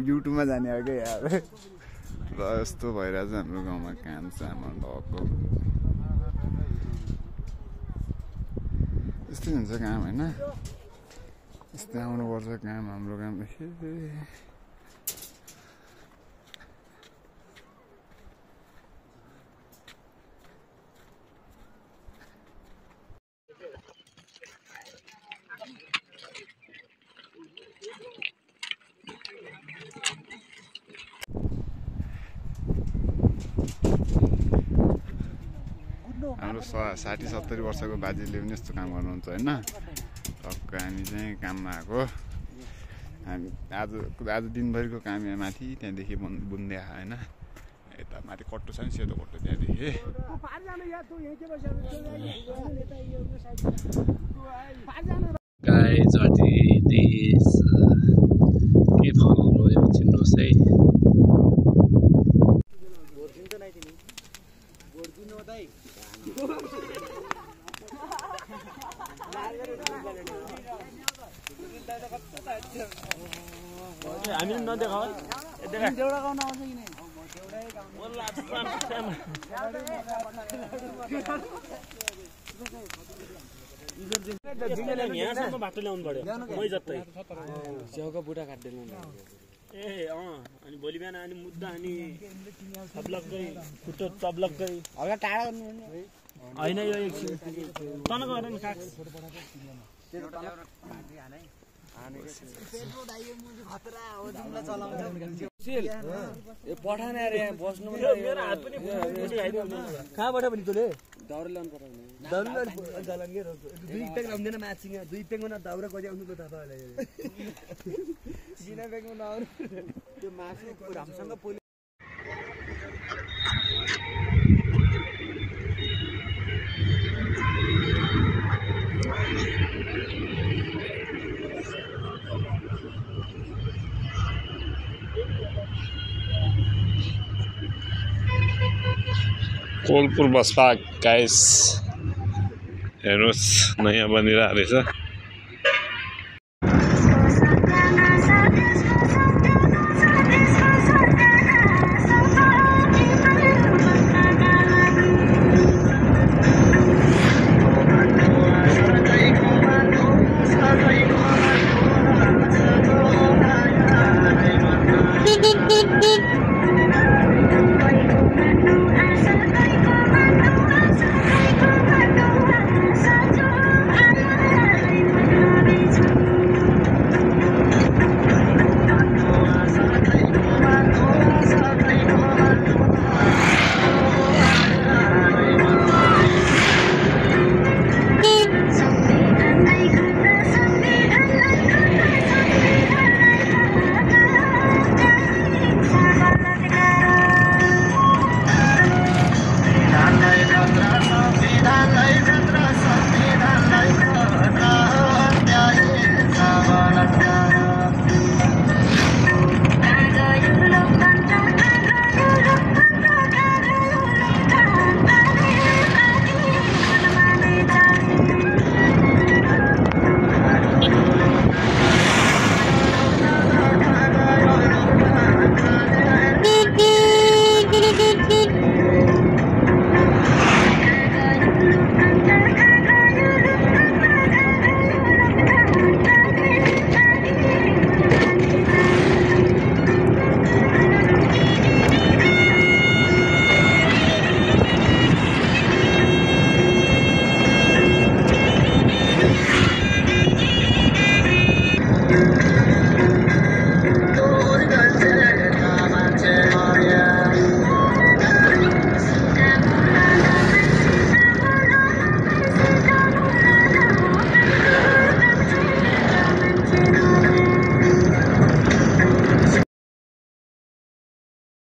युट्युबमा जाने हो क्या यार। र यस्तो भइरहेछ हाम्रो गाउँमा काम सामान ढको यस्तै हुन्छ काम होइन। यस्तै आउनुपर्छ काम हाम्रो काम। हाम्रो 60-70 वर्षको बाजेले पनि यस्तो काम गर्नुहुन्छ होइन। टक्क हामी चाहिँ काममा आएको। हामी आज दिनभरिको काम यहाँ माथि त्यहाँदेखि बुन्दै आयो होइन। यता माथि कट्टो छ नि सेतो कट्टो त्यहाँदेखि गाई जाति देश के फलाउनु यो चिन्नुहोस् है। हामी नदेखाऊ देउडा गाउन आउँछ कि नै यहाँसम्म बाटो ल्याउनु पर्यो मै जस्तै च्याउको बुढा काट्दै ल्याउनु ए अनि भोलि बिहान अनि मुद्दा अनि थप्लक्कै खुट्टो चप्लक्कै हल्का टाढा होइन यो एकछिन तनको हेर नि काग पठाने अरे यहाँ बस्नु मेरो हात पनि कहाँबाट पनि तँले दाउरा ल्याउनु पर्यो दाउरा जालन के दुई पेग लाउँदैन माछिङ दुई पेगमा न दाउरा कति आउनु त तपाईलाई बिना पेगमा नआउनु त्यो मासु हामीसँग पोले कोलपुर बस पार्क गाइस हेर्नुहोस् नयाँ बनिरहेको रहेछ।